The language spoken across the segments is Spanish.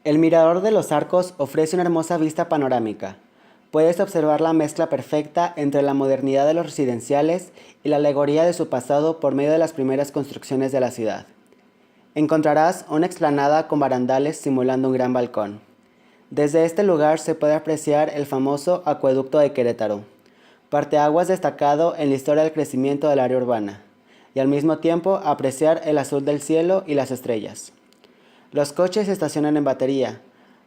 El mirador de los Arcos ofrece una hermosa vista panorámica. Puedes observar la mezcla perfecta entre la modernidad de los residenciales y la alegoría de su pasado por medio de las primeras construcciones de la ciudad. Encontrarás una explanada con barandales simulando un gran balcón. Desde este lugar se puede apreciar el famoso Acueducto de Querétaro, parteaguas destacado en la historia del crecimiento del área urbana, y al mismo tiempo apreciar el azul del cielo y las estrellas. Los coches se estacionan en batería.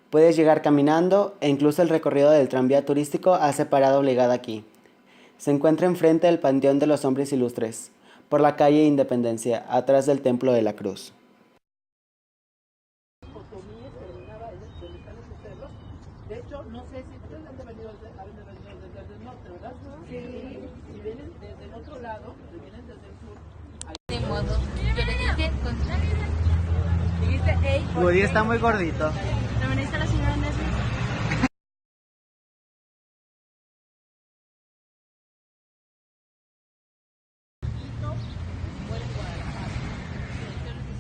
Puedes llegar caminando e incluso el recorrido del tranvía turístico hace parada obligada aquí. Se encuentra enfrente del Panteón de los Hombres Ilustres, por la calle Independencia, atrás del Templo de la Cruz. De hecho, no sé si ustedes han venido desde el norte, ¿verdad? Sí. Si vienen desde el otro lado, si vienen desde el sur. De modo, yo le dije Dijiste, hey, Woody está muy gordito. ¿también está la señora Nesby?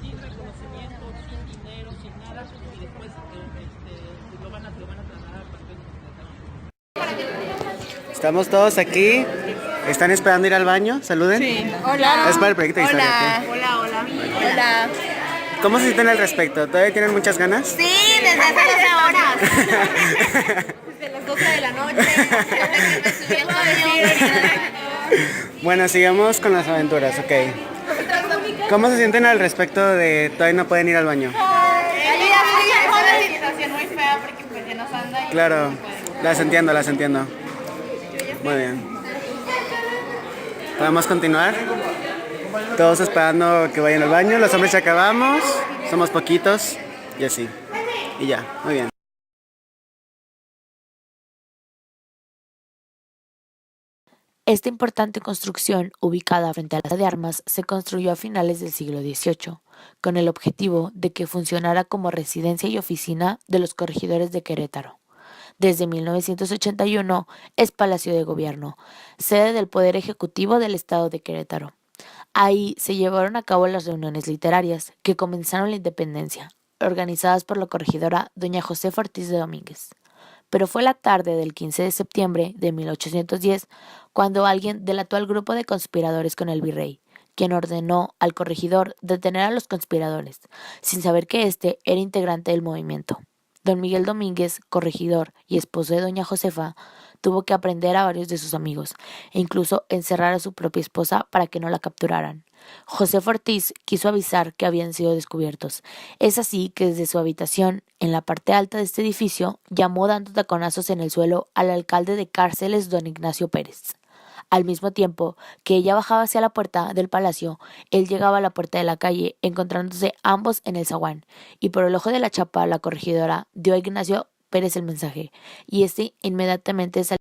sin reconocimiento, sin dinero, sin nada, y después lo van a trasladar al Panteón de Querétaro. Estamos todos aquí. ¿Están esperando ir al baño? Saluden. Sí. Hola. Es para el proyecto de historia. ¿Ok? Hola. ¿Cómo se sienten al respecto? ¿Todavía tienen muchas ganas? Sí, desde hace 12 horas. Desde las 12 de la noche. Desde que me subí al avión. Bueno, sigamos con las aventuras, ok. ¿Cómo se sienten al respecto de todavía no pueden ir al baño? Es una situación muy fea porque pues ya nos anda y Claro, las entiendo, las entiendo. Muy bien. ¿Podemos continuar? Todos esperando que vayan al baño. Los hombres ya acabamos. Somos poquitos. Y así. Y ya, muy bien. Esta importante construcción, ubicada frente a la Plaza de Armas, se construyó a finales del siglo XVIII, con el objetivo de que funcionara como residencia y oficina de los corregidores de Querétaro. Desde 1981 es Palacio de Gobierno, sede del Poder Ejecutivo del Estado de Querétaro. Ahí se llevaron a cabo las reuniones literarias que comenzaron la independencia, organizadas por la corregidora doña Josefa Ortiz de Domínguez. Pero fue la tarde del 15 de septiembre de 1810 cuando alguien delató al grupo de conspiradores con el virrey, quien ordenó al corregidor detener a los conspiradores, sin saber que éste era integrante del movimiento. Don Miguel Domínguez, corregidor y esposo de doña Josefa, tuvo que aprender a varios de sus amigos e incluso encerrar a su propia esposa para que no la capturaran. Josefa Ortiz quiso avisar que habían sido descubiertos. Es así que desde su habitación, en la parte alta de este edificio, llamó dando taconazos en el suelo al alcalde de cárceles don Ignacio Pérez. Al mismo tiempo que ella bajaba hacia la puerta del palacio, él llegaba a la puerta de la calle, encontrándose ambos en el zaguán, y por el ojo de la chapa la corregidora dio a Ignacio Pérez el mensaje, y este inmediatamente salió.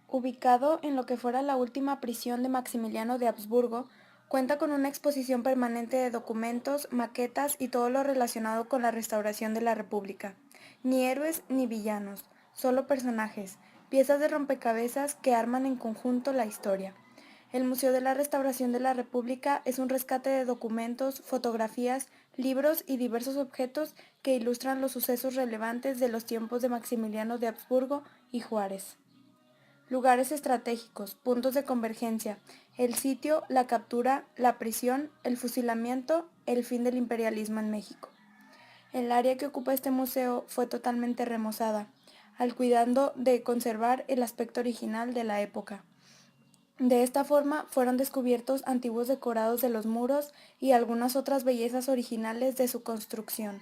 Ubicado en lo que fuera la última prisión de Maximiliano de Habsburgo, cuenta con una exposición permanente de documentos, maquetas y todo lo relacionado con la restauración de la República. Ni héroes ni villanos, solo personajes, piezas de rompecabezas que arman en conjunto la historia. El Museo de la Restauración de la República es un rescate de documentos, fotografías, libros y diversos objetos que ilustran los sucesos relevantes de los tiempos de Maximiliano de Habsburgo y Juárez. Lugares estratégicos, puntos de convergencia, el sitio, la captura, la prisión, el fusilamiento, el fin del imperialismo en México. El área que ocupa este museo fue totalmente remozada, al cuidado de conservar el aspecto original de la época. De esta forma fueron descubiertos antiguos decorados de los muros y algunas otras bellezas originales de su construcción.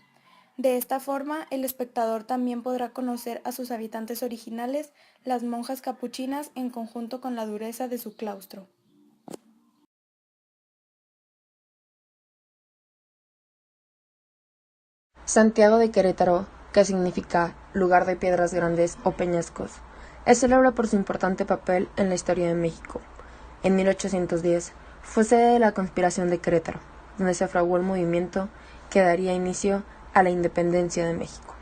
De esta forma, el espectador también podrá conocer a sus habitantes originales, las monjas capuchinas, en conjunto con la dureza de su claustro. Santiago de Querétaro, que significa lugar de piedras grandes o peñascos, es célebre por su importante papel en la historia de México. En 1810 fue sede de la conspiración de Querétaro, donde se fraguó el movimiento que daría inicio a la independencia de México.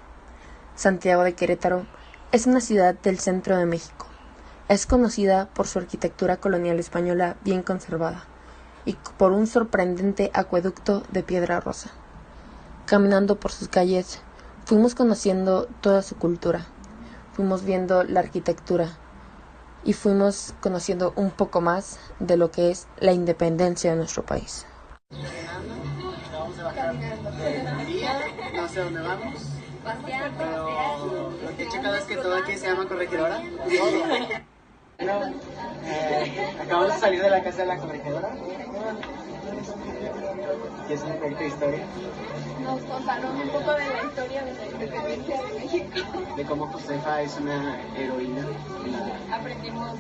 Santiago de Querétaro es una ciudad del centro de México. Es conocida por su arquitectura colonial española bien conservada. y por un sorprendente acueducto de piedra rosa. Caminando por sus calles, fuimos conociendo toda su cultura, fuimos viendo la arquitectura y fuimos conociendo un poco más de lo que es la independencia de nuestro país. Vamos a bajar del día, no sé dónde vamos, pero lo que he checado es que todo aquí se llama Corregidora. Bueno, acabamos de salir de la casa de la Corregidora, y es un proyecto de historia. Nos contaron un poco de la historia de la independencia de México. De cómo Josefa es una heroína. Aprendimos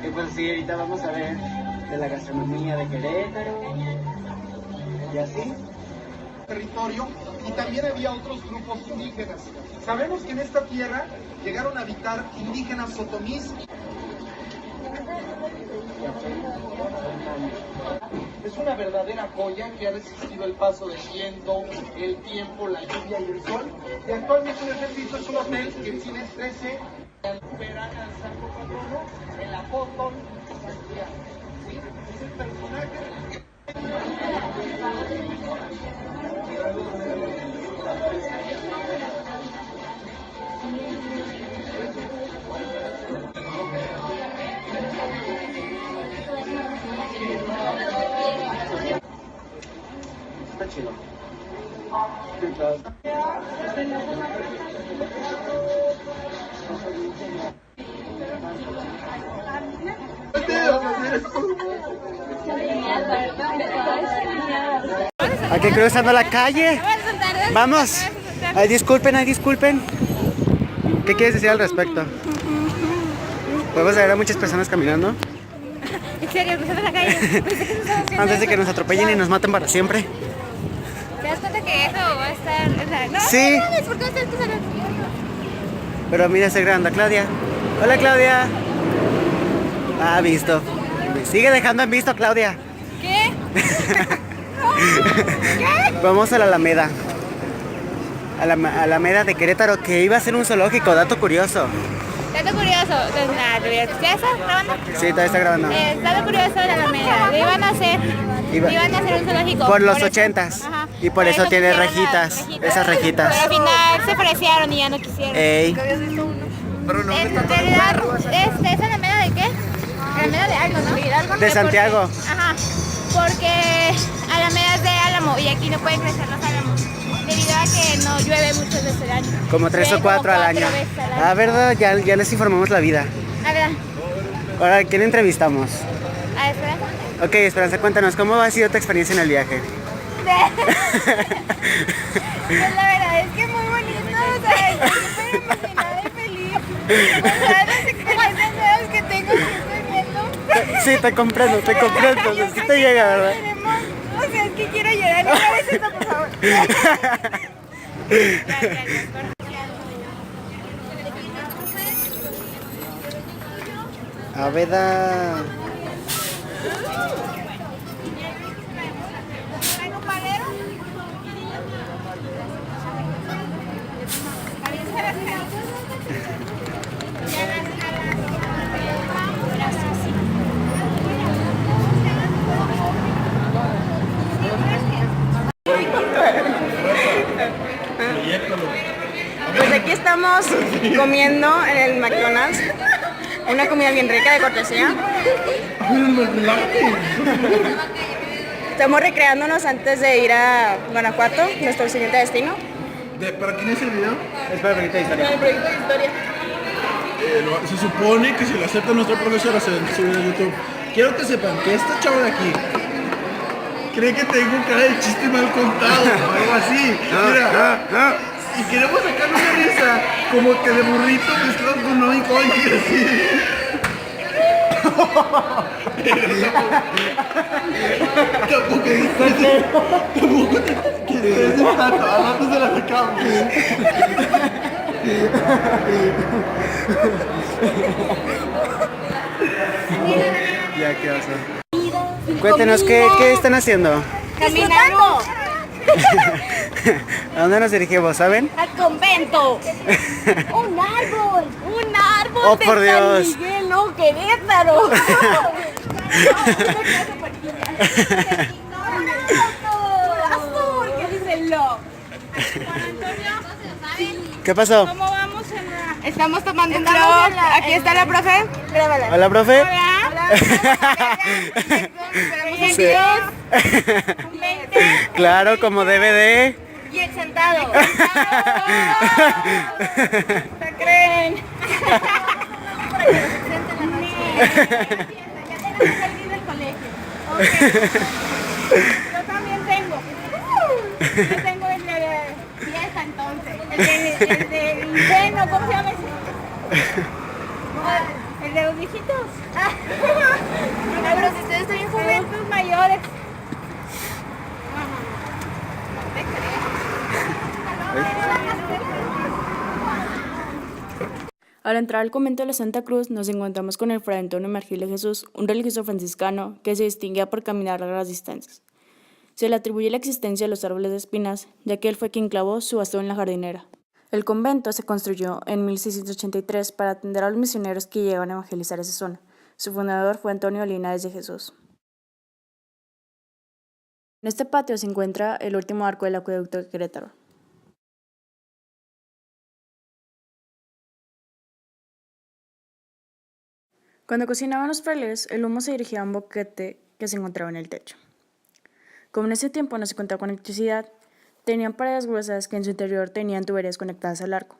Y pues sí, ahorita vamos a ver de la gastronomía de Querétaro y así. Territorio y también había otros grupos indígenas. Sabemos que en esta tierra llegaron a habitar indígenas sotomís. Es una verdadera joya que ha resistido el paso del viento, el tiempo, la lluvia y el sol. Y actualmente en el piso es un hotel que tiene 13 verán al santo patrono en la foto. ¿Sí? Es el personaje. Está chido. Aquí cruzando la calle. Vamos. Ay, disculpen. ¿Qué quieres decir al respecto? Podemos ver a muchas personas caminando. ¿En serio? ¿Cruzando la calle? Antes de que nos atropellen y nos maten para siempre. ¿Te das cuenta que eso va a estar? O sea, no, Sí. no mames, ¿por qué vas a estar cruzando? Pero mira ese grande, Claudia. Hola, Claudia. Ah, visto. Me sigue dejando en visto, Claudia. ¿Qué? Vamos a la Alameda. A la Alameda de Querétaro, que iba a ser un zoológico, dato curioso. Dato curioso, ¿ya estás grabando? Sí, todavía está grabando. Dato curioso de la Alameda, lo iban a hacer un zoológico. Por los eso- 80s. Ajá. Y por eso tiene pusieron las rejitas, esas rejitas. Pero al final se apreciaron y ya no quisieron. Ey. En realidad, ¿es Alameda de qué? Alameda de algo, ¿no? Hidalgo, De Santiago. Ajá, porque Alameda es de Álamo y aquí no pueden crecer los álamos debido a que no llueve muchas veces al año. Como 3 o Llueve 4 al como año. 4 veces al año. Ah, verdad, ya les informamos la vida. A ver, Ahora, ¿a quién entrevistamos? a Esperanza. Ok, Esperanza, cuéntanos, ¿cómo ha sido tu experiencia en el viaje? Pues la verdad es que muy bonito, o sea, estoy súper emocionada y feliz. O sea, las experiencias nuevas que tengo que estoy viendo. Sí, te comprendo, sí te llega, ¿verdad? O sea, es que quiero llorar. No me esto, por favor. Aveda. ¿Traigo palero? Pues aquí estamos comiendo en el McDonald's, una comida bien rica de cortesía. Estamos recreándonos antes de ir a Guanajuato, nuestro siguiente destino. ¿Para quién es el video? Es para el proyecto de historia. El proyecto de historia. Se supone que si lo acepta nuestra profesora se sube a YouTube. Quiero que sepan que esta chava de aquí cree que tengo cara de chiste mal contado o algo así. Mira, y queremos sacarle una risa como que de burrito mezclado con oink oink y así. Tampoco que estés en tanto, al rato se la sacamos. Ya, ¿qué pasa? Cuéntenos, ¿qué están haciendo? Caminando. ¿A dónde nos dirigimos, saben? ¡Al convento! ¡Un árbol! ¡Un árbol! ¡Oh, de por Dios! San Miguel, no, Querétaro. Azul, ¿qué dice el lo? ¿Qué pasó? ¿Cómo vamos en la...? Estamos tomando un blog. Aquí está la profe. Grábala. Hola, profe. Hola. Sí. Claro, como debe de. Y el sentado. ¿Qué creen? Ya tenemos que salir del colegio. Yo también tengo. Yo tengo el de fiesta entonces. El de invierno, ¿cómo se llama ese? El de los viejitos. Pero si ustedes están bien jóvenes. Adultos mayores. Al entrar al convento de la Santa Cruz nos encontramos con el fray Antonio Margil de Jesús, un religioso franciscano que se distinguía por caminar largas distancias. Se le atribuye la existencia de los árboles de espinas, ya que él fue quien clavó su bastón en la jardinera. El convento se construyó en 1683 para atender a los misioneros que llegaban a evangelizar esa zona. Su fundador fue Antonio Linares de Jesús. En este patio se encuentra el último arco del acueducto de Querétaro. Cuando cocinaban los frailes, el humo se dirigía a un boquete que se encontraba en el techo. Como en ese tiempo no se contaba con electricidad, tenían paredes gruesas que en su interior tenían tuberías conectadas al arco.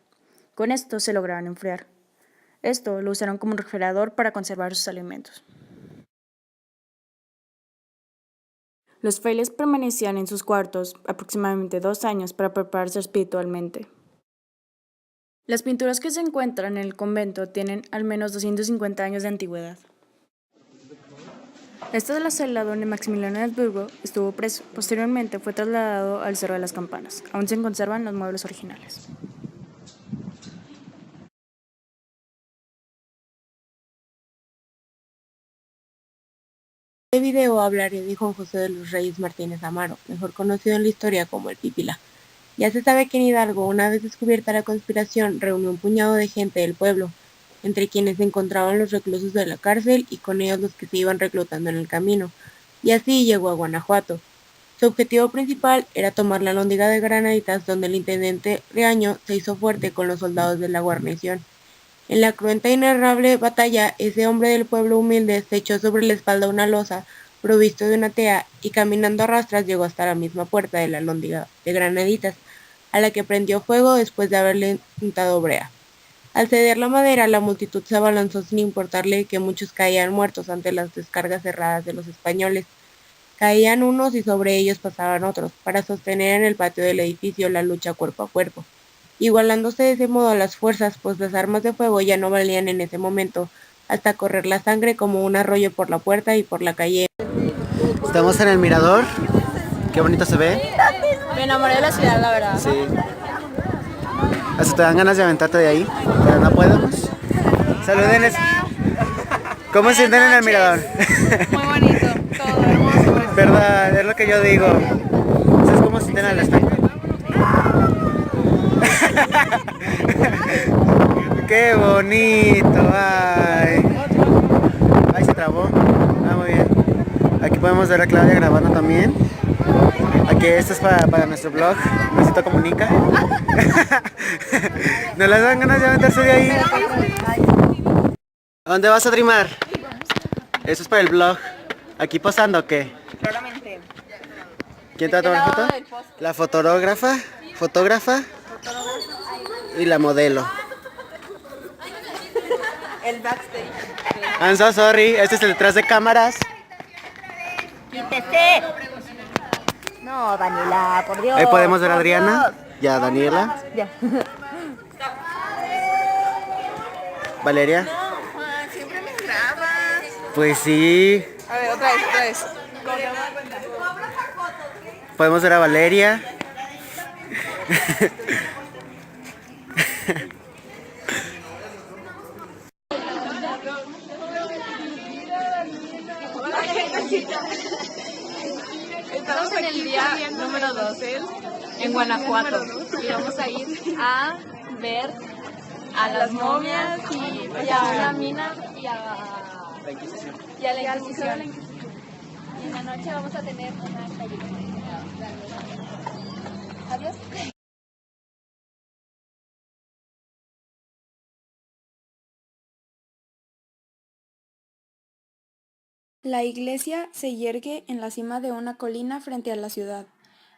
Con esto se lograban enfriar. Esto lo usaron como un refrigerador para conservar sus alimentos. Los frailes permanecían en sus cuartos aproximadamente 2 años para prepararse espiritualmente. Las pinturas que se encuentran en el convento tienen al menos 250 años de antigüedad. Esta es la celda donde Maximiliano de Habsburgo estuvo preso. Posteriormente fue trasladado al Cerro de las Campanas. Aún se conservan los muebles originales. En este video hablaré de Juan José de los Reyes Martínez Amaro, mejor conocido en la historia como el Pípila. Ya se sabe que en Hidalgo, una vez descubierta la conspiración, reunió un puñado de gente del pueblo, entre quienes se encontraban los reclusos de la cárcel y con ellos los que se iban reclutando en el camino, y así llegó a Guanajuato. Su objetivo principal era tomar la Alhóndiga de Granaditas, donde el intendente Riaño se hizo fuerte con los soldados de la guarnición. En la cruenta e inenarrable batalla, ese hombre del pueblo humilde se echó sobre la espalda una losa, provisto de una tea, y caminando a rastras llegó hasta la misma puerta de la Alhóndiga de Granaditas, a la que prendió fuego después de haberle untado brea. Al ceder la madera, la multitud se abalanzó sin importarle que muchos caían muertos ante las descargas cerradas de los españoles. Caían unos y sobre ellos pasaban otros, para sostener en el patio del edificio la lucha cuerpo a cuerpo, igualándose de ese modo a las fuerzas, pues las armas de fuego ya no valían en ese momento, hasta correr la sangre como un arroyo por la puerta y por la calle. Estamos en el mirador. Qué bonito se ve. Me enamoré de la ciudad, la verdad. Sí. Hasta te dan ganas de aventarte de ahí, pero no podemos. Saluden. ¿Cómo se sienten en el mirador? Muy bonito, todo hermoso. Verdad, es lo que yo digo. ¿Sabes cómo se sienten al respecto? ¡Qué bonito! ¡Ay! Ahí se trabó. Ah, muy bien. Aquí podemos ver a Claudia grabando también. Aquí esto es para nuestro blog. Luisito Comunica. ¿No les dan ganas de aventarse de ahí? ¿A dónde vas a trimar? Eso es para el blog. ¿Aquí posando o qué? Claramente. ¿Quién te va a tomar foto? La fotógrafa y la modelo. El backstage. I'm so sorry, este es el detrás de cámaras. ¡Quítese! No, Daniela, por Dios. Ahí podemos ver a Adriana y a Daniela. Ya. Valeria. Juan, siempre me grabas. Pues sí. A ver, otra vez. Podemos ver a Valeria. Estamos en el día número 12 del en Guanajuato. Y vamos a ir a ver a las momias y a la mina y a la Inquisición. Y en la noche vamos a tener una calle. Adiós. La iglesia se yergue en la cima de una colina frente a la ciudad,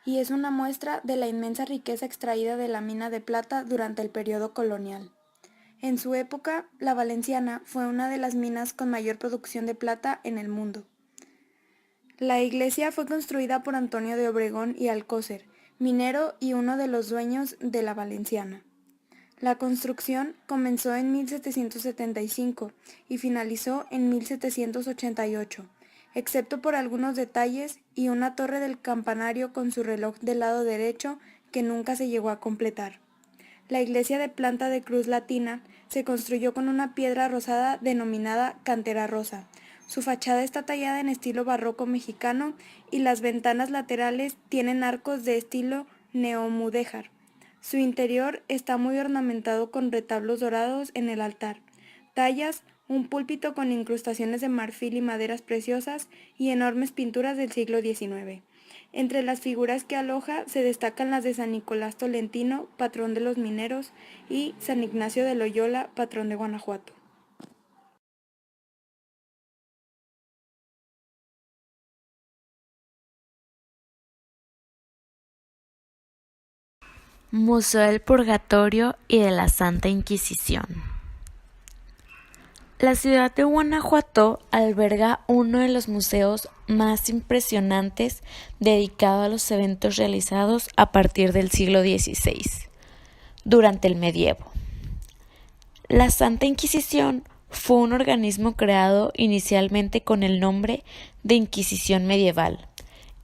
y es una muestra de la inmensa riqueza extraída de la mina de plata durante el periodo colonial. En su época, la Valenciana fue una de las minas con mayor producción de plata en el mundo. La iglesia fue construida por Antonio de Obregón y Alcócer, minero y uno de los dueños de la Valenciana. La construcción comenzó en 1775 y finalizó en 1788, excepto por algunos detalles y una torre del campanario con su reloj del lado derecho que nunca se llegó a completar. La iglesia de planta de cruz latina se construyó con una piedra rosada denominada cantera rosa. Su fachada está tallada en estilo barroco mexicano y las ventanas laterales tienen arcos de estilo neomudéjar. Su interior está muy ornamentado con retablos dorados en el altar, tallas, un púlpito con incrustaciones de marfil y maderas preciosas y enormes pinturas del siglo XIX. Entre las figuras que aloja se destacan las de San Nicolás Tolentino, patrón de los mineros, y San Ignacio de Loyola, patrón de Guanajuato. Museo del Purgatorio y de la Santa Inquisición. La ciudad de Guanajuato alberga uno de los museos más impresionantes dedicado a los eventos realizados a partir del siglo XVI, durante el medievo. La Santa Inquisición fue un organismo creado inicialmente con el nombre de Inquisición Medieval,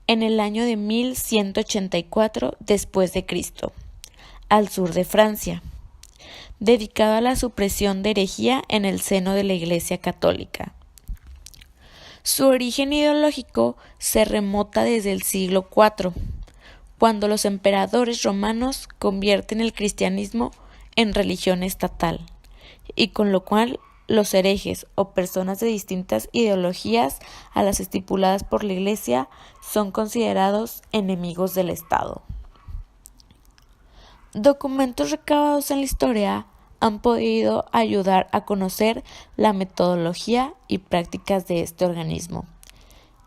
en el año de 1184 después de Cristo, al sur de Francia, dedicado a la supresión de herejía en el seno de la Iglesia Católica. Su origen ideológico se remota desde el siglo IV, cuando los emperadores romanos convierten el cristianismo en religión estatal, y con lo cual los herejes o personas de distintas ideologías a las estipuladas por la Iglesia son considerados enemigos del Estado. Documentos recabados en la historia han podido ayudar a conocer la metodología y prácticas de este organismo.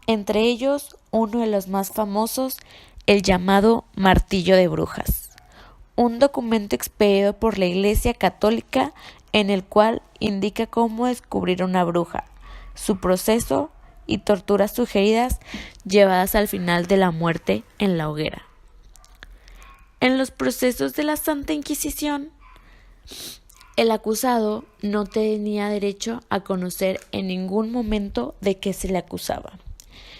Entre ellos, uno de los más famosos, el llamado Martillo de Brujas, un documento expedido por la Iglesia Católica en el cual indica cómo descubrir una bruja, su proceso y torturas sugeridas llevadas al final de la muerte en la hoguera. En los procesos de la Santa Inquisición, el acusado no tenía derecho a conocer en ningún momento de qué se le acusaba,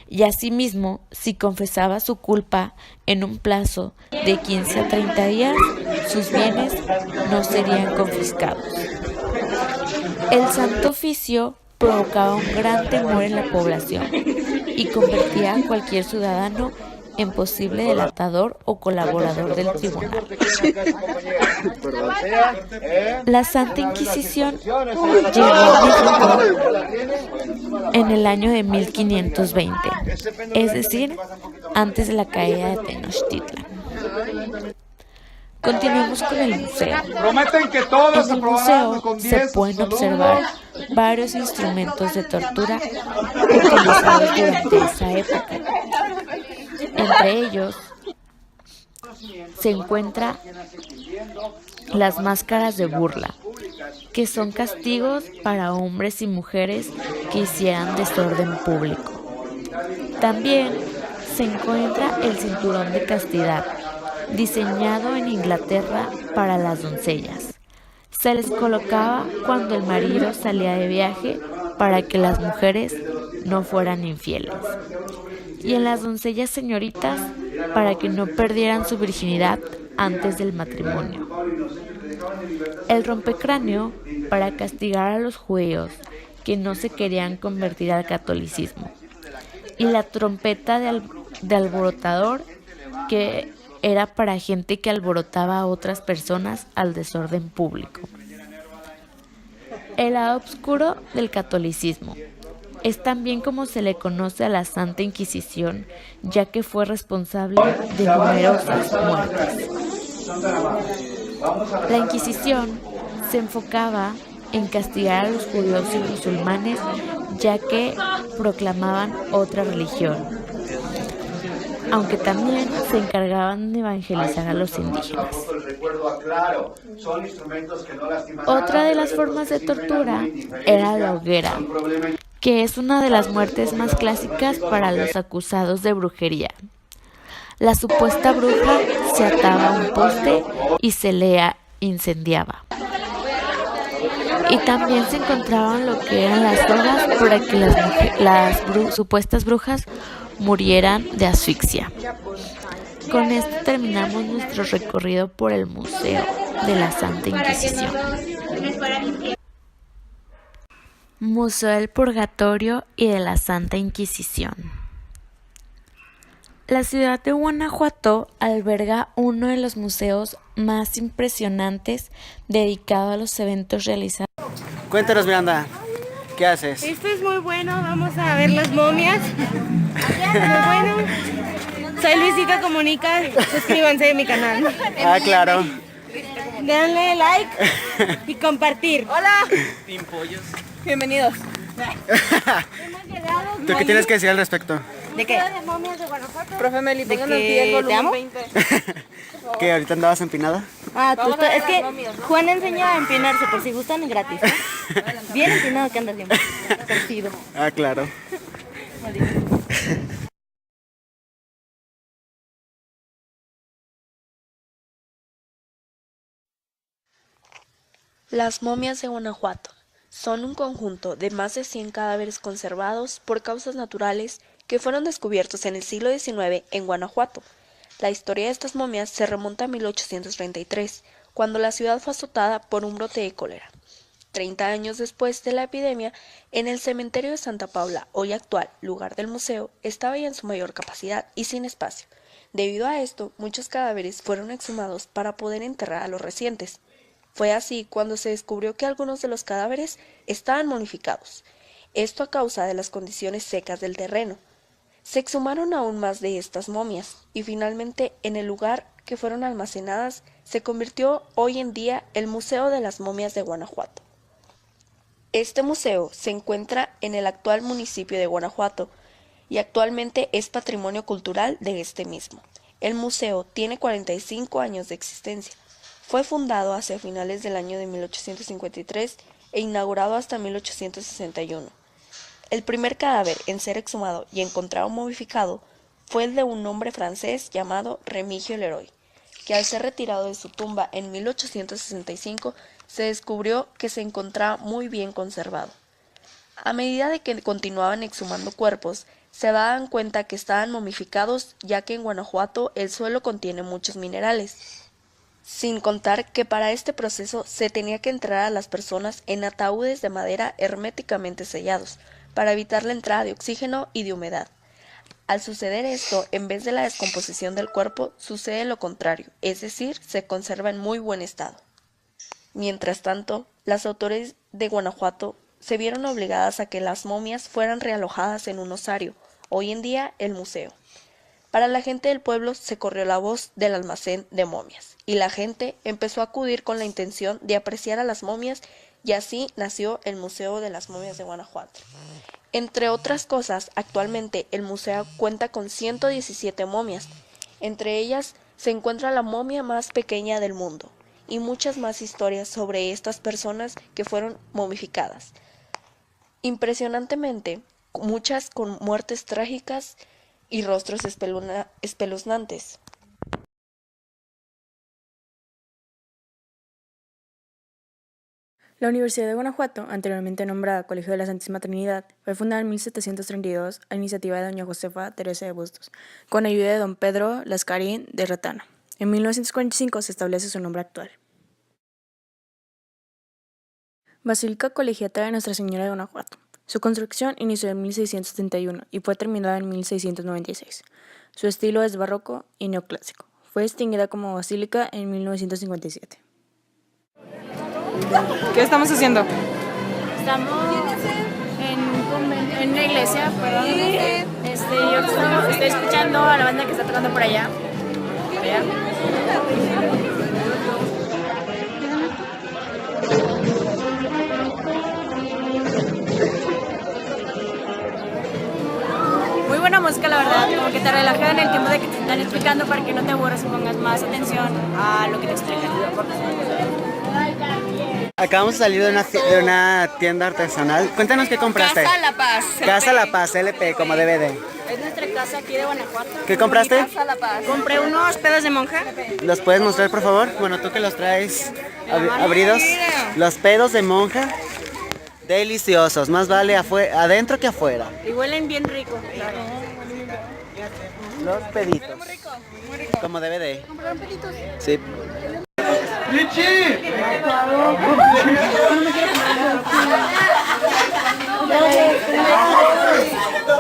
y asimismo, si confesaba su culpa en un plazo de 15 a 30 días, sus bienes no serían confiscados. El Santo Oficio provocaba un gran temor en la población y convertía a cualquier ciudadano en posible delatador o colaborador del tribunal. La Santa Inquisición llegó a México en el año de 1520, es decir, antes de la caída de Tenochtitlan. Continuemos con el museo. En el museo se pueden observar varios instrumentos de tortura utilizados durante esa época. Entre ellos se encuentran las máscaras de burla, que son castigos para hombres y mujeres que hicieran desorden público. También se encuentra el cinturón de castidad, diseñado en Inglaterra para las doncellas. Se les colocaba cuando el marido salía de viaje para que las mujeres no fueran infieles, y en las doncellas señoritas para que no perdieran su virginidad antes del matrimonio. El rompecráneo para castigar a los judíos que no se querían convertir al catolicismo, y la trompeta de alborotador que era para gente que alborotaba a otras personas al desorden público. El lado oscuro del catolicismo es también como se le conoce a la Santa Inquisición, ya que fue responsable de numerosas muertes. La Inquisición se enfocaba en castigar a los judíos y musulmanes, ya que proclamaban otra religión, aunque también se encargaban de evangelizar a los indígenas. Otra de las formas de tortura era la hoguera, que es una de las muertes más clásicas para los acusados de brujería. La supuesta bruja se ataba a un poste y se le incendiaba. Y también se encontraban lo que eran las drogas para que las supuestas brujas murieran de asfixia. Con esto terminamos nuestro recorrido por el Museo de la Santa Inquisición. Museo del Purgatorio y de la Santa Inquisición. La ciudad de Guanajuato alberga uno de los museos más impresionantes dedicado a los eventos realizados. Cuéntanos, Miranda, ¿qué haces? Esto es muy bueno, vamos a ver las momias. Muy bueno. Soy Luisito Comunica, suscríbanse a mi canal. Ah, claro. Denle like y compartir. Hola. Bienvenidos. ¿Tú qué tienes que decir al respecto? ¿De qué? Profe Meli, ¿De pónganos que el te volumen amo? 20. ¿Que ahorita andabas empinada? Ah, es que Juan enseña a empinarse por si gustan gratis. Bien empinado que andas siempre. Torcido. Ah, claro. Las momias de Guanajuato son un conjunto de más de 100 cadáveres conservados por causas naturales que fueron descubiertos en el siglo XIX en Guanajuato. La historia de estas momias se remonta a 1833, cuando la ciudad fue azotada por un brote de cólera. 30 años después de la epidemia, en el cementerio de Santa Paula, hoy actual lugar del museo, estaba ya en su mayor capacidad y sin espacio. Debido a esto, muchos cadáveres fueron exhumados para poder enterrar a los recientes. Fue así cuando se descubrió que algunos de los cadáveres estaban momificados, esto a causa de las condiciones secas del terreno. Se exhumaron aún más de estas momias y finalmente en el lugar que fueron almacenadas se convirtió hoy en día el Museo de las Momias de Guanajuato. Este museo se encuentra en el actual municipio de Guanajuato y actualmente es patrimonio cultural de este mismo. El museo tiene 45 años de existencia. Fue fundado hacia finales del año de 1853 e inaugurado hasta 1861. El primer cadáver en ser exhumado y encontrado momificado fue el de un hombre francés llamado Remigio Leroy, que al ser retirado de su tumba en 1865 se descubrió que se encontraba muy bien conservado. A medida de que continuaban exhumando cuerpos, se daban cuenta que estaban momificados, ya que en Guanajuato el suelo contiene muchos minerales. Sin contar que para este proceso se tenía que enterrar a las personas en ataúdes de madera herméticamente sellados, para evitar la entrada de oxígeno y de humedad. Al suceder esto, en vez de la descomposición del cuerpo, sucede lo contrario, es decir, se conserva en muy buen estado. Mientras tanto, las autoridades de Guanajuato se vieron obligadas a que las momias fueran realojadas en un osario, hoy en día el museo. Para la gente del pueblo se corrió la voz del almacén de momias, y la gente empezó a acudir con la intención de apreciar a las momias, y así nació el Museo de las Momias de Guanajuato. Entre otras cosas, actualmente el museo cuenta con 117 momias. Entre ellas se encuentra la momia más pequeña del mundo, y muchas más historias sobre estas personas que fueron momificadas. Impresionantemente, muchas con muertes trágicas y rostros espeluznantes. La Universidad de Guanajuato, anteriormente nombrada Colegio de la Santísima Trinidad, fue fundada en 1732 a iniciativa de doña Josefa Teresa de Bustos, con ayuda de don Pedro Lascarín de Retana. En 1945 se establece su nombre actual. Basílica Colegiata de Nuestra Señora de Guanajuato. Su construcción inició en 1671 y fue terminada en 1696. Su estilo es barroco y neoclásico. Fue extinguida como basílica en 1957. ¿Qué estamos haciendo? Estamos en una iglesia, perdón. Yo estoy escuchando a la banda que está tocando por allá. Muy buena música, la verdad, como que te relaja en el tiempo de que te están explicando para que no te aburras y pongas más atención a lo que te explican. Acabamos de salir de una tienda artesanal. Cuéntanos qué compraste. Casa La Paz. Casa La Paz, LP, como DVD. Es nuestra casa aquí de Guanajuato. ¿Qué compraste? Casa La Paz. Compré unos pedos de monja. ¿Los puedes mostrar, por favor? Bueno, tú que los traes abridos. Los pedos de monja. Deliciosos. Más vale adentro que afuera. Y huelen bien rico. Los peditos. Como DVD. ¿Compraron peditos? Sí. ¡Richie!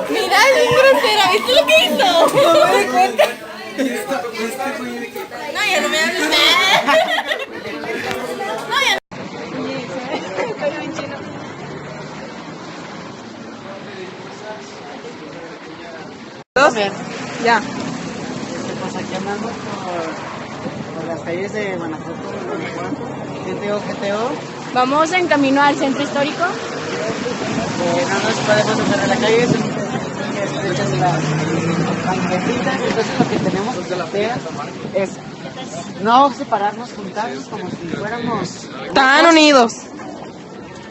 Mira, es grosera, ¿viste lo que hizo? No me di cuenta. No, ya no me hables. No, ya Ya. Pues aquí andamos por las calles de Guanajuato, GTO. Vamos en camino al centro histórico. No nos podemos hacer de la calle, echas la banquetita. Entonces lo que tenemos que hacer es no separarnos, juntarnos como si fuéramos Tan unidos.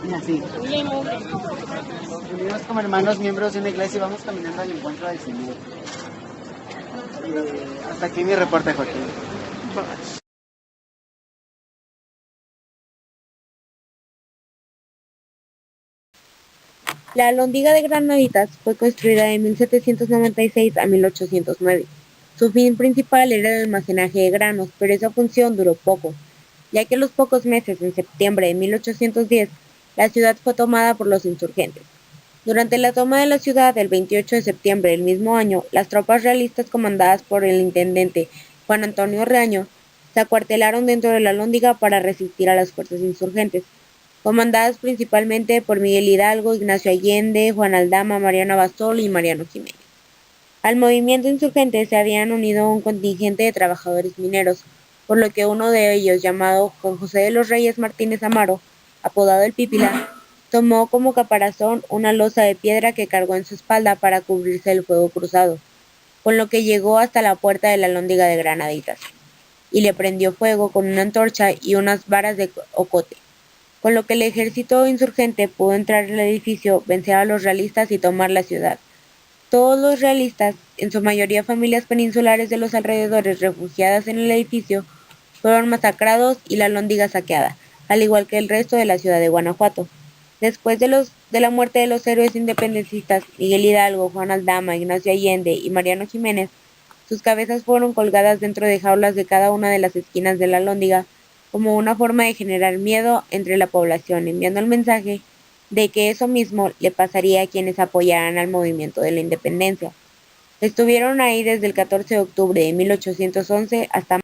y así. Unidos como hermanos miembros de una iglesia y vamos caminando al encuentro del Señor. Hasta aquí mi reporte, Joaquín. La Alhóndiga de Granaditas fue construida de 1796 a 1809. Su fin principal era el almacenaje de granos, pero esa función duró poco, ya que a los pocos meses, en septiembre de 1810, la ciudad fue tomada por los insurgentes. Durante la toma de la ciudad el 28 de septiembre del mismo año, las tropas realistas comandadas por el intendente Juan Antonio Reaño se acuartelaron dentro de la Alhóndiga para resistir a las fuerzas insurgentes, comandadas principalmente por Miguel Hidalgo, Ignacio Allende, Juan Aldama, Mariano Abasolo y Mariano Jiménez. Al movimiento insurgente se habían unido un contingente de trabajadores mineros, por lo que uno de ellos, llamado Juan José de los Reyes Martínez Amaro, apodado el Pípila, tomó como caparazón una losa de piedra que cargó en su espalda para cubrirse del fuego cruzado, con lo que llegó hasta la puerta de la Alhóndiga de Granaditas, y le prendió fuego con una antorcha y unas varas de ocote, con lo que el ejército insurgente pudo entrar en el edificio, vencer a los realistas y tomar la ciudad. Todos los realistas, en su mayoría familias peninsulares de los alrededores refugiadas en el edificio, fueron masacrados y la Alhóndiga saqueada, al igual que el resto de la ciudad de Guanajuato. Después de la muerte de los héroes independentistas Miguel Hidalgo, Juan Aldama, Ignacio Allende y Mariano Jiménez, sus cabezas fueron colgadas dentro de jaulas de cada una de las esquinas de la Alhóndiga, como una forma de generar miedo entre la población, enviando el mensaje de que eso mismo le pasaría a quienes apoyaran al movimiento de la independencia. Estuvieron ahí desde el 14 de octubre de 1811 hasta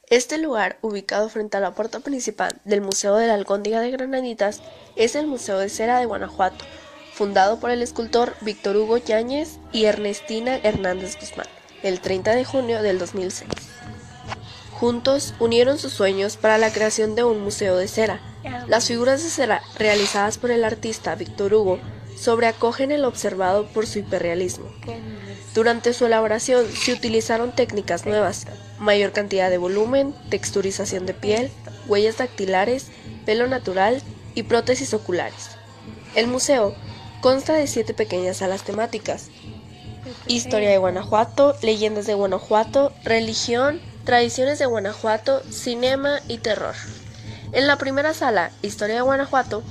Este lugar, ubicado frente a la puerta principal del Museo de la Alhóndiga de Granaditas, es el Museo de Cera de Guanajuato, fundado por el escultor Víctor Hugo Yáñez y Ernestina Hernández Guzmán, el 30 de junio del 2006. Juntos unieron sus sueños para la creación de un museo de cera. Las figuras de cera realizadas por el artista Víctor Hugo sobreacogen el observado por su hiperrealismo. Durante su elaboración se utilizaron técnicas nuevas, mayor cantidad de volumen, texturización de piel, huellas dactilares, pelo natural y prótesis oculares. El museo consta de 7 pequeñas salas temáticas: historia de Guanajuato, leyendas de Guanajuato, religión, tradiciones de Guanajuato, cinema y terror. En la primera sala, historia de Guanajuato,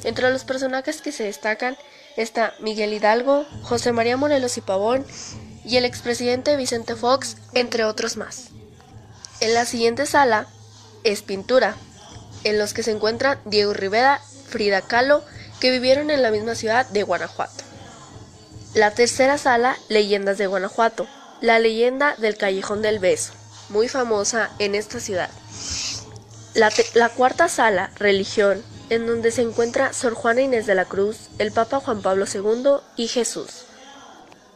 entre los personajes que se destacan está Miguel Hidalgo, José María Morelos y Pavón y el expresidente Vicente Fox, entre otros más. En la siguiente sala es pintura, en los que se encuentran Diego Rivera, Frida Kahlo, que vivieron en la misma ciudad de Guanajuato. La tercera sala, Leyendas de Guanajuato, la leyenda del Callejón del Beso, muy famosa en esta ciudad. La cuarta sala, Religión, en donde se encuentra Sor Juana Inés de la Cruz, el Papa Juan Pablo II y Jesús.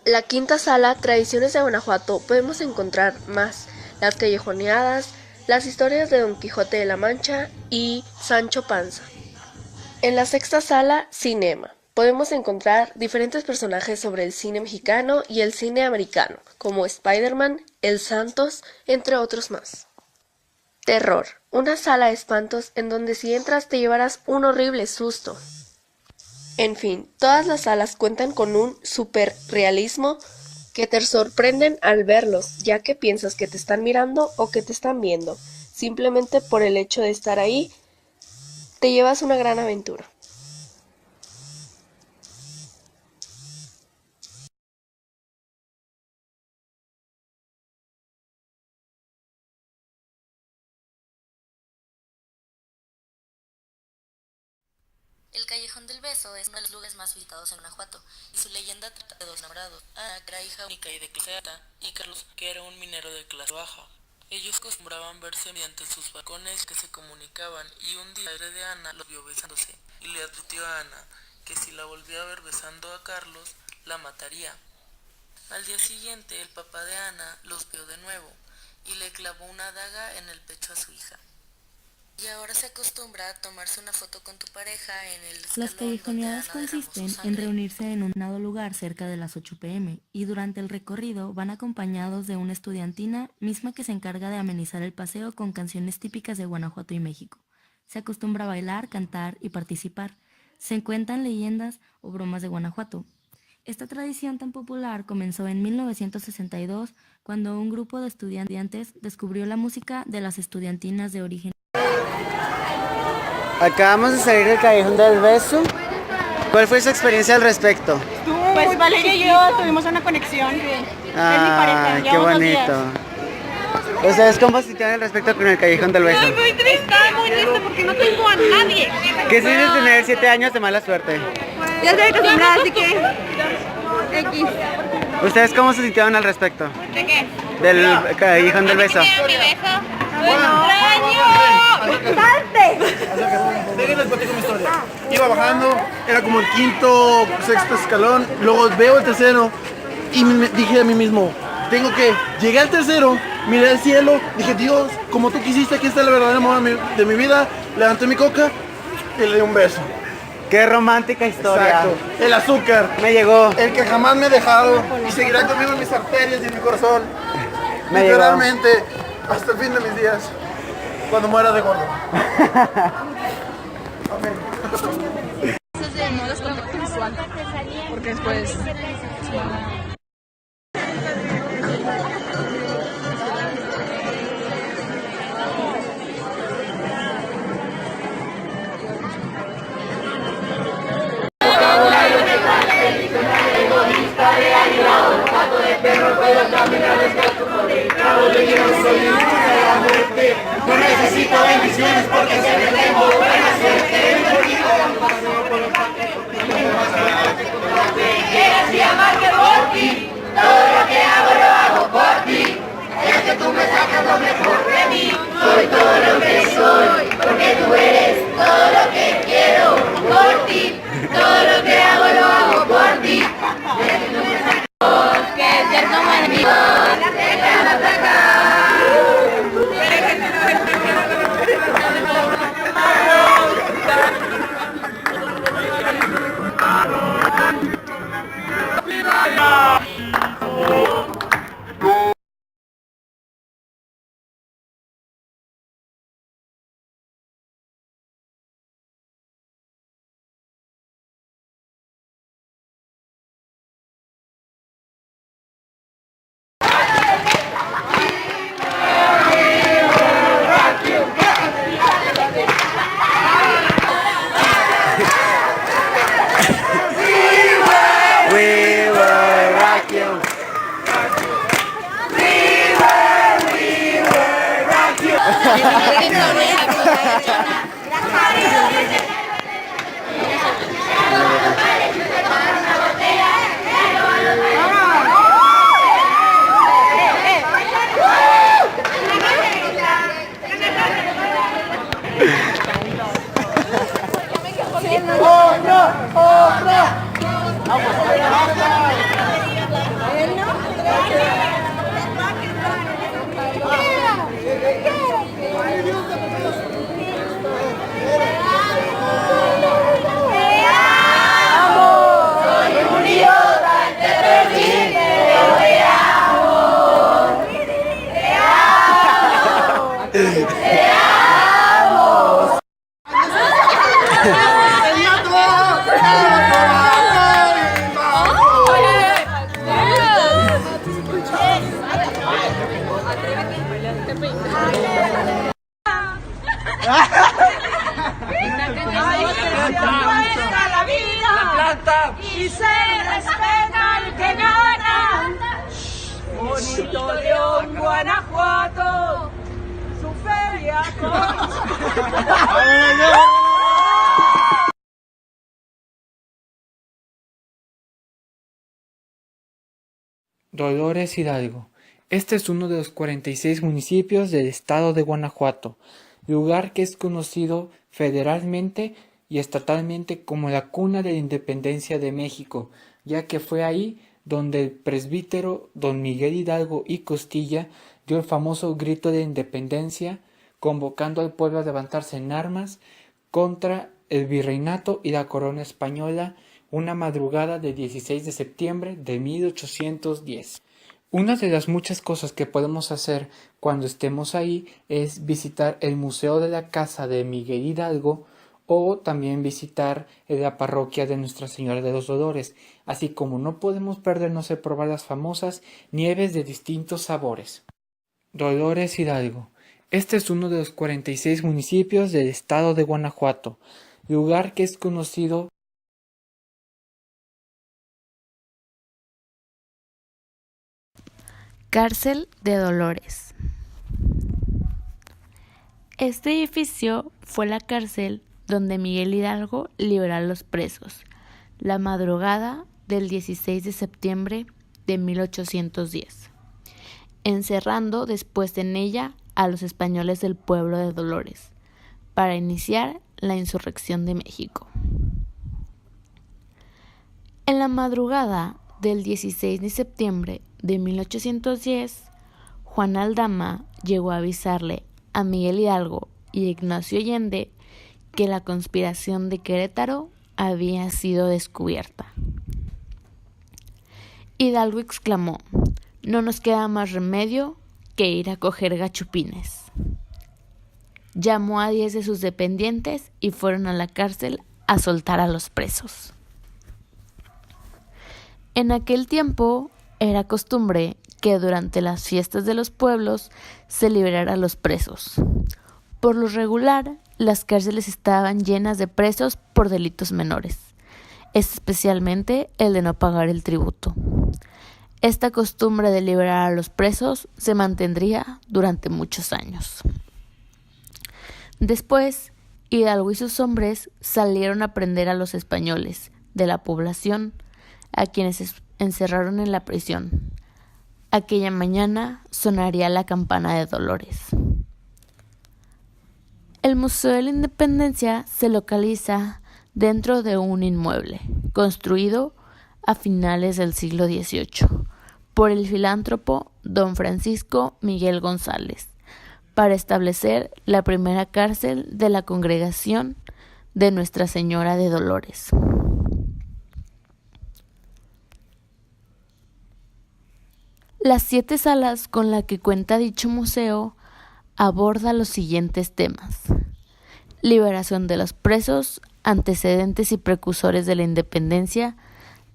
La quinta sala, Tradiciones de Guanajuato, podemos encontrar más las callejoneadas, las historias de Don Quijote de la Mancha y Sancho Panza. En la sexta sala, Cinema, podemos encontrar diferentes personajes sobre el cine mexicano y el cine americano, como Spider-Man, El Santos, entre otros más. Terror, una sala de espantos en donde si entras te llevarás un horrible susto. En fin, todas las salas cuentan con un superrealismo que te sorprenden al verlos, ya que piensas que te están mirando o que te están viendo. Simplemente por el hecho de estar ahí, te llevas una gran aventura. El Callejón del Beso es uno de los lugares más visitados en Guanajuato, y su leyenda trata de dos enamorados, Ana, que era hija única y de clase alta, y Carlos, que era un minero de clase baja. Ellos acostumbraban verse mediante sus balcones que se comunicaban, y un día el padre de Ana los vio besándose, y le advirtió a Ana que si la volvía a ver besando a Carlos, la mataría. Al día siguiente, el papá de Ana los vio de nuevo, y le clavó una daga en el pecho a su hija. Y ahora se acostumbra a tomarse una foto con tu pareja en el escalón. Las callejoneadas consisten en reunirse en un dado lugar cerca de las 8 p.m. y durante el recorrido van acompañados de una estudiantina misma que se encarga de amenizar el paseo con canciones típicas de Guanajuato y México. Se acostumbra a bailar, cantar y participar. Se cuentan leyendas o bromas de Guanajuato. Esta tradición tan popular comenzó en 1962 cuando un grupo de estudiantes descubrió la música de las estudiantinas de origen. Acabamos de salir del Callejón del Beso. ¿Cuál fue su experiencia al respecto? Pues Valeria y yo tuvimos una conexión. Es mi pareja. Qué bonito. ¿Ustedes cómo se sintieron al respecto con el Callejón del Beso? Muy triste porque no tengo a nadie. ¿Qué sientes tener 7 años de mala suerte? Ya estoy acostumbrada, así que X. ¿Ustedes cómo se sintieron al respecto? ¿De qué? Del Callejón del Beso. Mi beso. ¡Extraño! ¡Salte! Déjenles platico mi historia. Iba bajando, era como el quinto, sexto escalón, luego veo el tercero y me dije a mí mismo, llegué al tercero, miré al cielo, dije, Dios, como tú quisiste, aquí está la verdadera amor de mi vida, levanté mi coca y le di un beso. Qué romántica historia. Exacto. El azúcar. Me llegó. El que jamás me ha dejado y seguirá conmigo en mis arterias y en mi corazón. Me literalmente hasta el fin de mis días. Cuando muera de gordo. Amén. No les contacto visual. Porque después. No necesito bendiciones porque sé que tengo buena suerte. Quieres y amarte por ti, todo lo que hago lo hago por ti. Es que tú me sacas lo mejor de mí. Soy todo lo que soy, porque tú eres todo lo que quiero por ti. Todo lo que hago lo hago por ti. Es que tú me sacas que ser como enemigo. Déjame atacar. respeta el que gana. Bonito León, Guanajuato, su feria Dolores Hidalgo. Este es uno de los 46 municipios del estado de Guanajuato, lugar que es conocido federalmente y estatalmente como la cuna de la independencia de México, ya que fue ahí donde el presbítero don Miguel Hidalgo y Costilla dio el famoso grito de independencia, convocando al pueblo a levantarse en armas contra el virreinato y la corona española, una madrugada del 16 de septiembre de 1810. Una de las muchas cosas que podemos hacer cuando estemos ahí es visitar el Museo de la Casa de Miguel Hidalgo o también visitar la parroquia de Nuestra Señora de los Dolores, así como no podemos perdernos de probar las famosas nieves de distintos sabores. Dolores Hidalgo. Este es uno de los 46 municipios del estado de Guanajuato, lugar que es conocido Cárcel de Dolores. Este edificio fue la cárcel donde Miguel Hidalgo liberó a los presos la madrugada del 16 de septiembre de 1810, encerrando después en ella a los españoles del pueblo de Dolores para iniciar la insurrección de México. En la madrugada del 16 de septiembre de 1810, Juan Aldama llegó a avisarle a Miguel Hidalgo y Ignacio Allende que la conspiración de Querétaro había sido descubierta. Hidalgo exclamó: "No nos queda más remedio que ir a coger gachupines". Llamó a 10 de sus dependientes y fueron a la cárcel a soltar a los presos. En aquel tiempo era costumbre que durante las fiestas de los pueblos se liberara a los presos. Por lo regular, las cárceles estaban llenas de presos por delitos menores, especialmente el de no pagar el tributo. Esta costumbre de liberar a los presos se mantendría durante muchos años. Después, Hidalgo y sus hombres salieron a prender a los españoles de la población, a quienes encerraron en la prisión. Aquella mañana sonaría la campana de Dolores. El Museo de la Independencia se localiza dentro de un inmueble construido a finales del siglo XVIII por el filántropo don Francisco Miguel González para establecer la primera cárcel de la congregación de Nuestra Señora de Dolores. Las 7 salas con las que cuenta dicho museo aborda los siguientes temas: liberación de los presos, antecedentes y precursores de la independencia,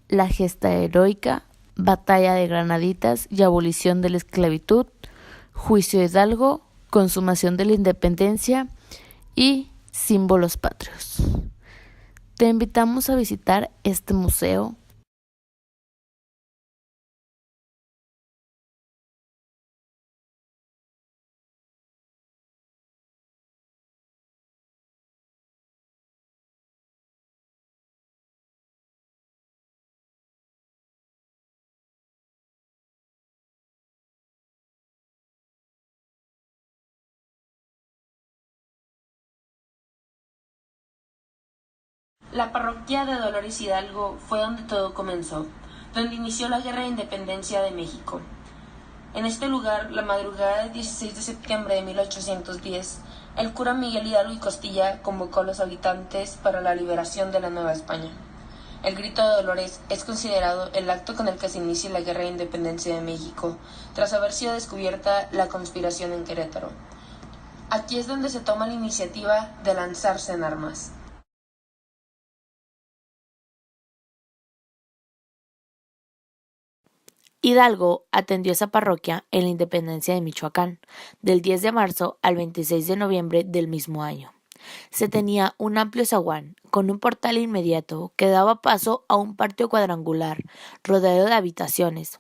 la gesta heroica, batalla de Granaditas y abolición de la esclavitud, juicio de Hidalgo, consumación de la independencia y símbolos patrios. Te invitamos a visitar este museo. La parroquia de Dolores Hidalgo fue donde todo comenzó, donde inició la Guerra de Independencia de México. En este lugar, la madrugada del 16 de septiembre de 1810, el cura Miguel Hidalgo y Costilla convocó a los habitantes para la liberación de la Nueva España. El grito de Dolores es considerado el acto con el que se inicia la Guerra de Independencia de México, tras haber sido descubierta la conspiración en Querétaro. Aquí es donde se toma la iniciativa de lanzarse en armas. Hidalgo atendió esa parroquia en la independencia de Michoacán, del 10 de marzo al 26 de noviembre del mismo año. se tenía un amplio zaguán con un portal inmediato que daba paso a un patio cuadrangular rodeado de habitaciones.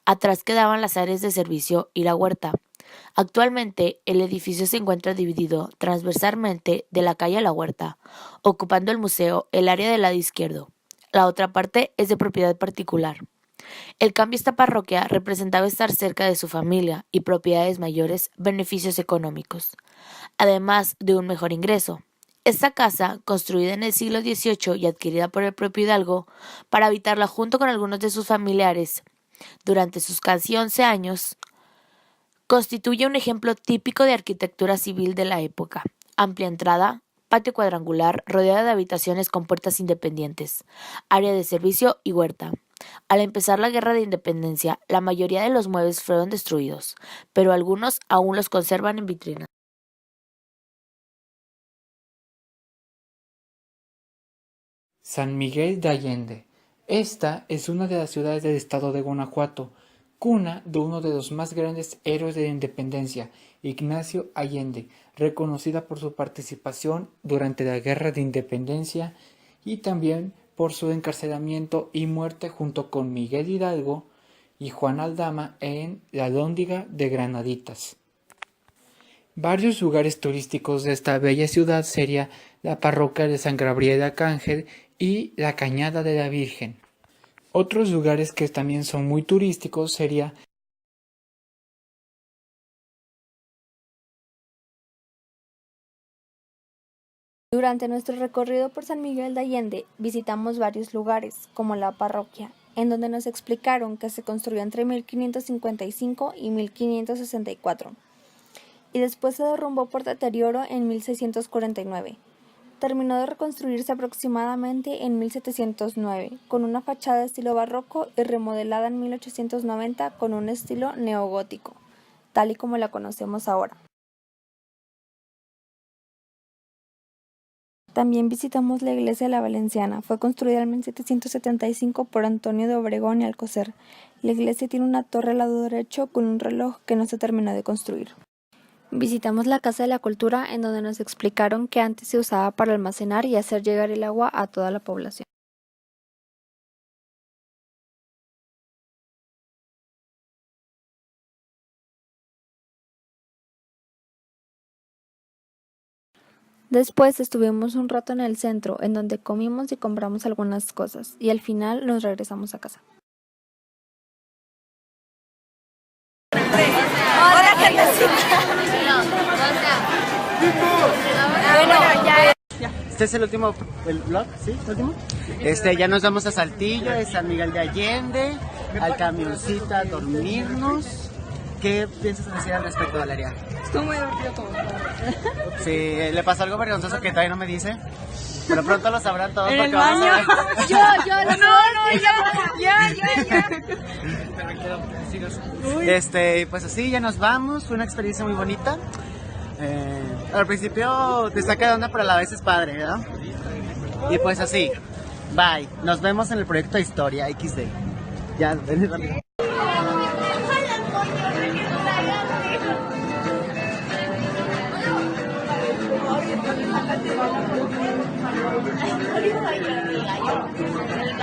Atrás quedaban las áreas de servicio y la huerta. Actualmente el edificio se encuentra dividido transversalmente de la calle a la huerta, ocupando el museo el área del lado izquierdo. La otra parte es de propiedad particular. El cambio a esta parroquia representaba estar cerca de su familia y propiedades mayores beneficios económicos, además de un mejor ingreso. Esta casa, construida en el siglo XVIII y adquirida por el propio Hidalgo para habitarla junto con algunos de sus familiares durante sus casi 11 años, constituye un ejemplo típico de arquitectura civil de la época. Amplia entrada, patio cuadrangular rodeado de habitaciones con puertas independientes, área de servicio y huerta. Al empezar la Guerra de Independencia, la mayoría de los muebles fueron destruidos, pero algunos aún los conservan en vitrinas. San Miguel de Allende. Esta es una de las ciudades del estado de Guanajuato, cuna de uno de los más grandes héroes de la independencia, Ignacio Allende, reconocida por su participación durante la Guerra de Independencia y también por su encarcelamiento y muerte junto con Miguel Hidalgo y Juan Aldama en la Alhóndiga de Granaditas. Varios lugares turísticos de esta bella ciudad sería la parroquia de San Gabriel de Arcángel y la Cañada de la Virgen. Otros lugares que también son muy turísticos sería Durante nuestro recorrido por San Miguel de Allende visitamos varios lugares, como la parroquia, en donde nos explicaron que se construyó entre 1555 y 1564, y después se derrumbó por deterioro en 1649. Terminó de reconstruirse aproximadamente en 1709, con una fachada de estilo barroco y remodelada en 1890 con un estilo neogótico, tal y como la conocemos ahora. También visitamos la iglesia de la Valenciana. Fue construida en 1775 por Antonio de Obregón y Alcocer. La iglesia tiene una torre al lado derecho con un reloj que no se terminó de construir. Visitamos la Casa de la Cultura, en donde nos explicaron que antes se usaba para almacenar y hacer llegar el agua a toda la población. Después estuvimos un rato en el centro, en donde comimos y compramos algunas cosas, y al final nos regresamos a casa. Hola, gentecita. Bueno, ya. Este es el último vlog, ¿sí? ¿El último? Ya nos vamos a Saltillo, de San Miguel de Allende, al camioncito a dormirnos. ¿Qué piensas decir al respecto, Valeria? Estuvo muy divertido todo. Sí, ¿le pasó algo vergonzoso que todavía no me dice? Pero pronto lo sabrán todos ¿En porque el vamos baño? a ver. Ya. Pues así, ya nos vamos. Fue una experiencia muy bonita. Al principio te saca de onda, pero a la vez es padre, ¿verdad? Y pues así, bye. Nos vemos en el proyecto Historia XD. Ya, ven rápido. Ay,